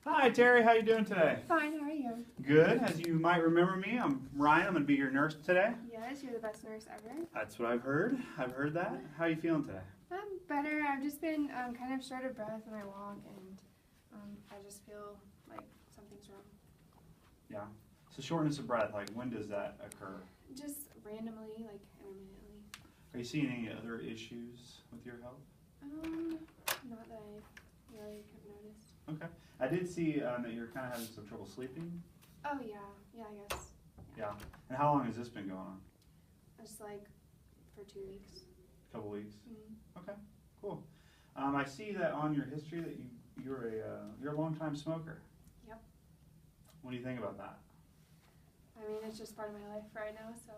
Hi Terry, how you doing today? Fine, how are you? Good. As you might remember me, I'm Ryan. I'm going to be your nurse today. Yes, you're the best nurse ever. That's what I've heard. I've heard that. How are you feeling today? I'm better. I've just been kind of short of breath when I walk, and I just feel like something's wrong. Yeah. So shortness of breath, like when does that occur? Just randomly, like intermittently. Are you seeing any other issues with your health? Not that I really have noticed. Okay. I did see that you're kind of having some trouble sleeping. Oh yeah, I guess. Yeah. And how long has this been going on? Just like for 2 weeks. A couple weeks. Mm-hmm. Okay. Cool. I see that on your history that you're a long-time smoker. Yep. What do you think about that? I mean, it's just part of my life right now, so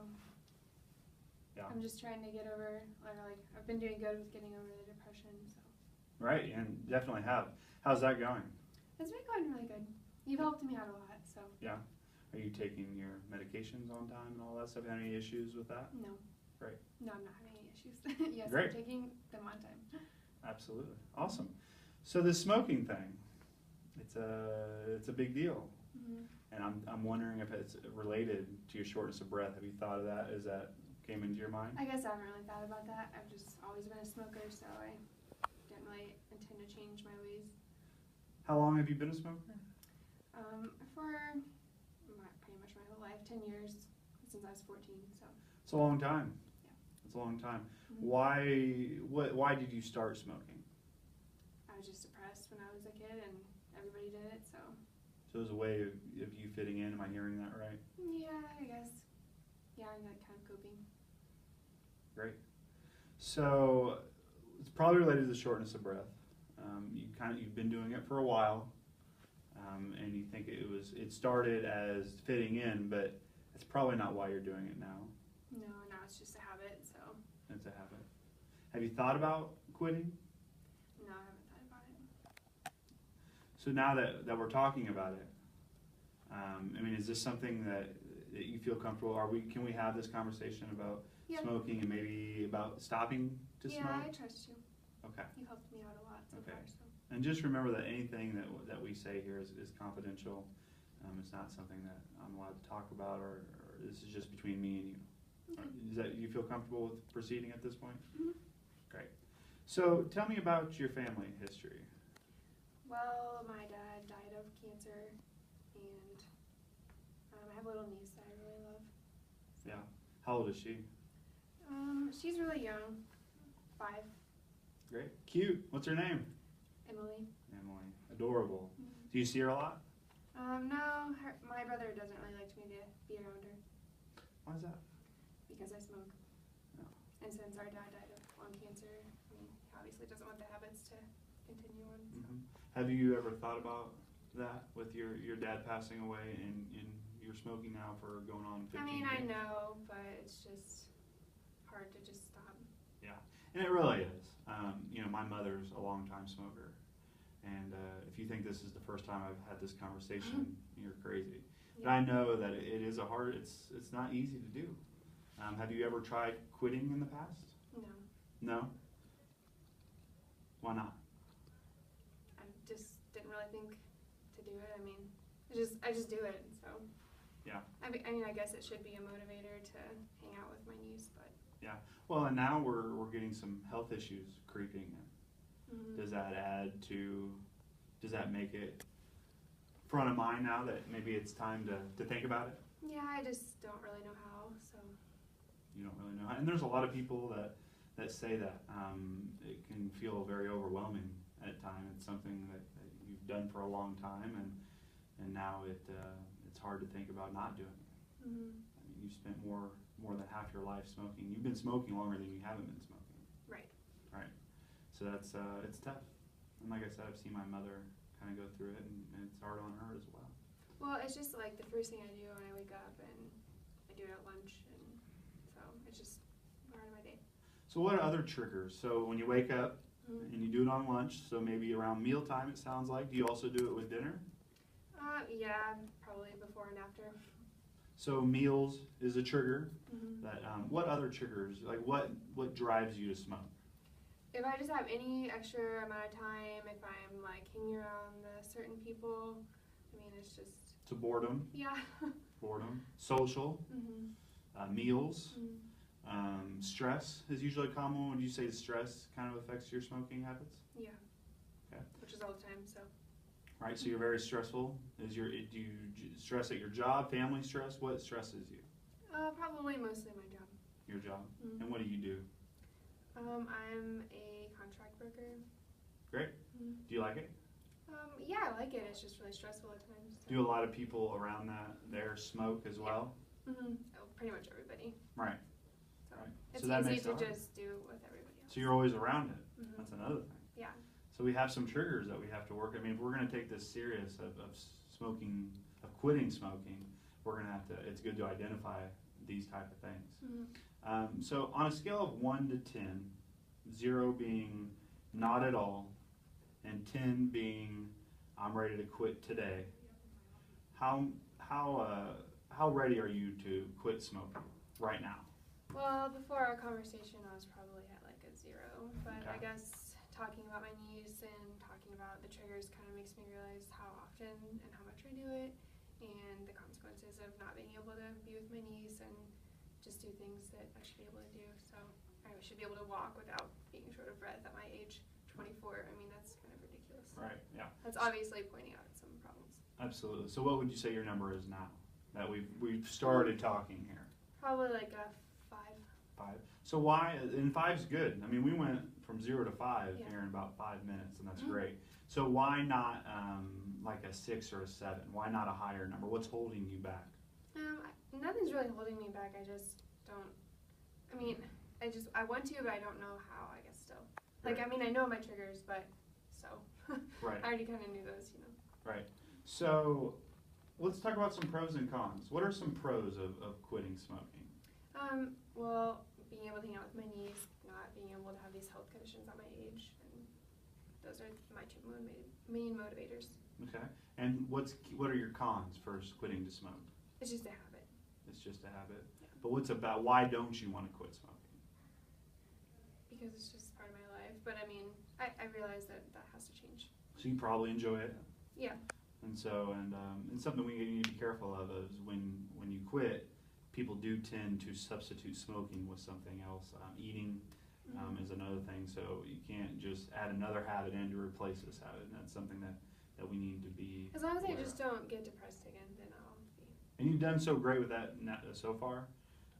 Yeah. I'm just trying to get over, like I've been doing good with getting over the depression, so. Right, and definitely have. How's that going? It's been going really good. You've helped me out a lot, so. Yeah. Are you taking your medications on time and all that stuff? Any issues with that? No. Great. No, I'm not having any issues. Yes, Great. I'm taking them on time. Absolutely. Awesome. So the smoking thing, it's a big deal. Mm-hmm. And I'm wondering if it's related to your shortness of breath. Have you thought of that? Is that came into your mind? I guess I haven't really thought about that. I've just always been a smoker, so I didn't really intend to change my ways. How long have you been a smoker? For pretty much my whole life, 10 years since I was 14, so. It's a long time. Yeah. It's a long time. Mm-hmm. Why did you start smoking? I was just depressed when I was a kid, and everybody did it, so. So it was a way of you fitting in. Am I hearing that right? Yeah, I guess. Yeah, I'm like kind of coping. Great. So it's probably related to the shortness of breath. You've been doing it for a while, and you think it started as fitting in, but it's probably not why you're doing it now. No, now it's just a habit, so. It's a habit. Have you thought about quitting? No, I haven't thought about it. So now that we're talking about it, I mean, is this something that you feel comfortable? Can we have this conversation about Yeah. smoking and maybe about stopping to Yeah, smoke? I trust you. Okay. You helped me out a lot so Okay. far, so. And just remember that anything that we say here is confidential. It's not something that I'm allowed to talk about, or this is just between me and you. Okay. You feel comfortable with proceeding at this point? Mm-hmm. Great. So tell me about your family history. Well, my dad died of cancer, and I have a little niece that I really love. Yeah. How old is she? She's really young, 5. Great. Cute. What's her name? Emily. Emily. Adorable. Mm-hmm. Do you see her a lot? No, my brother doesn't really like me to be around her Why is that? because I smoke. No. And since our dad died of lung cancer, I mean, he obviously doesn't want the habits to continue on. So. Mm-hmm. Have you ever thought about that with your dad passing away and you're smoking now for going on 15 I mean, years? I know, but it's just hard to just stop. Yeah, and it really is. My mother's a long-time smoker, and if you think this is the first time I've had this conversation, you're crazy. But I know that it is it's not easy to do. Have you ever tried quitting in the past? No, No? Why not? I just didn't really think to do it. I mean, I just do it, so. Yeah. I mean, I guess it should be a motivator to hang out with my niece, but. Yeah. Well, and now we're getting some health issues creeping in. Mm-hmm. Does that make it front of mind now that maybe it's time to think about it? Yeah, I just don't really know how, so. You don't really know. And there's a lot of people that say that. It can feel very overwhelming at times. It's something that you've done for a long time, and now it's hard to think about not doing it. Mm-hmm. I mean, you've spent more than half your life smoking. You've been smoking longer than you haven't been smoking. Right. Right. So that's it's tough. And like I said, I've seen my mother kind of go through it, and it's hard on her as well. Well, it's just like the first thing I do when I wake up, and I do it at lunch, and so it's just part of my day. So what are other triggers? So when you wake up Mm-hmm. and you do it on lunch, so maybe around mealtime it sounds like. Do you also do it with dinner? Yeah, probably before and after. So meals is a trigger. Mm-hmm. That what other triggers? Like what drives you to smoke? If I just have any extra amount of time, if I'm like hanging around the certain people. I mean, it's just, So boredom, yeah. social, Mhm. meals, Mhm. stress is usually common. Would you say stress kind of affects your smoking habits? Yeah. Okay. Which is all the time, so. Right, so you're very stressful. Do you stress at your job, family stress? What stresses you? Probably mostly my job. Your job? Mhm. And what do you do? I'm a contract worker. Great. Mhm. Do you like it? Yeah, I like it. It's just really stressful at times. So. Do a lot of people around there smoke as well? Oh, pretty much everybody. Right. So Right. it's So that easy makes to it hard. just do with everybody else. So you're always around it. Mhm. That's another thing. Yeah. So we have some triggers that we have to work. I mean, if we're going to take this serious of smoking, of quitting smoking, we're going to have to. It's good to identify these type of things. Mhm. So on a scale of 1 to 10, 0 being not at all, and 10 being I'm ready to quit today, how ready are you to quit smoking right now? Well, before our conversation, I was probably at like a 0, but I Okay. guess talking about my niece and talking about the triggers kind of makes me realize how often and how much I do it, and the consequences of not being able to be with my niece and just do things that I should be able to do. So I should be able to walk without being short of breath at my age 24. I mean, that's kind of ridiculous. Right. Yeah. That's obviously pointing out some problems. Absolutely. So what would you say your number is now that we've started talking here? Probably like a 5. 5. So why? And 5's good. I mean, we went from 0 to 5 Yeah. here in about 5 minutes, and that's Mhm. great. So why not like a 6 or a 7? Why not a higher number? What's holding you back? Nothing's really holding me back. I just don't. I mean, I want to, but I don't know how. I guess still. Like, Right. I mean, I know my triggers, but so. Right. I already kind of knew those, you know. Right. So let's talk about some pros and cons. What are some pros of quitting smoking? Well, being able to hang out with my niece, not being able to have these health conditions at my age, and those are my 2 main motivators. Okay. And what are your cons for quitting to smoke? It's just a habit. It's just a habit. Yeah. But why don't you want to quit smoking? Because it's just part of my life. But I mean, I realize that has to change. So you probably enjoy it. Yeah. And something we need to be careful of is when you quit, people do tend to substitute smoking with something else. Eating is another thing, so you can't just add another habit in to replace this habit, and that's something that we need to be As long as I aware just of. don't get depressed again, then I'll be. And you've done so great with that so far,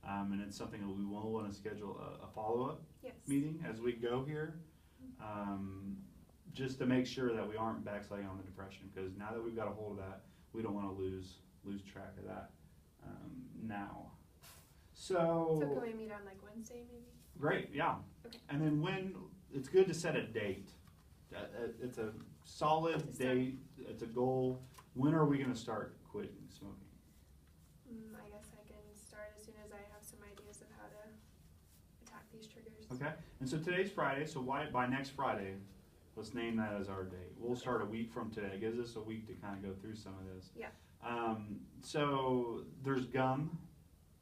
and it's something that we will want to schedule a follow-up Yes. meeting as we go here, just to make sure that we aren't backsliding on the depression, because now that we've got a hold of that, we don't want to lose track of that now. So can we meet on like Wednesday maybe? Great, yeah. Okay. And then it's good to set a date. It's a solid To start. date, it's a goal. When are we going to start quitting smoking? I guess I can start as soon as I have some ideas of how to attack these triggers. Okay, and so today's Friday, so by next Friday, let's name that as our date. We'll start a week from today. It gives us a week to kind of go through some of this. Yeah. So there's gum.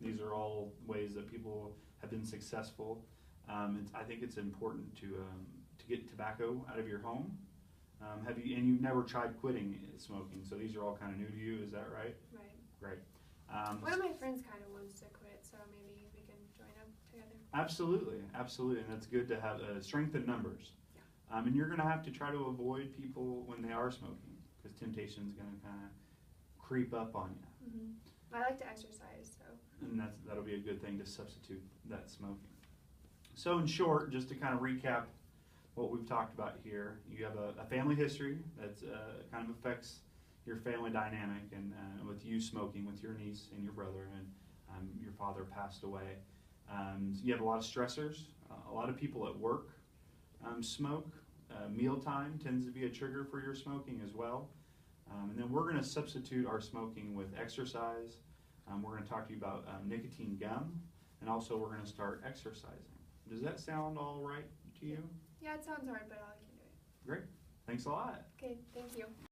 These are all ways that people have been successful. I think it's important to get tobacco out of your home. You've never tried quitting smoking, so these are all kind of new to you, is that right? Right. Great. One of my friends kind of wants to quit, so maybe we can join up together. Absolutely, and that's good to have strength in numbers. Yeah. And you're going to have to try to avoid people when they are smoking, because temptation is going to kind of creep up on you. I like to exercise, so. And that'll be a good thing to substitute that smoking. So in short, just to kind of recap what we've talked about here, you have a family history that kind of affects your family dynamic, and with you smoking with your niece and your brother, and your father passed away. So you have a lot of stressors. A lot of people at work smoke. Mealtime tends to be a trigger for your smoking as well. And then we're going to substitute our smoking with exercise. We're going to talk to you about nicotine gum, and also we're going to start exercising. Does that sound all right to you? Yeah, it sounds hard, but I can do it. Great. Thanks a lot. Okay, thank you.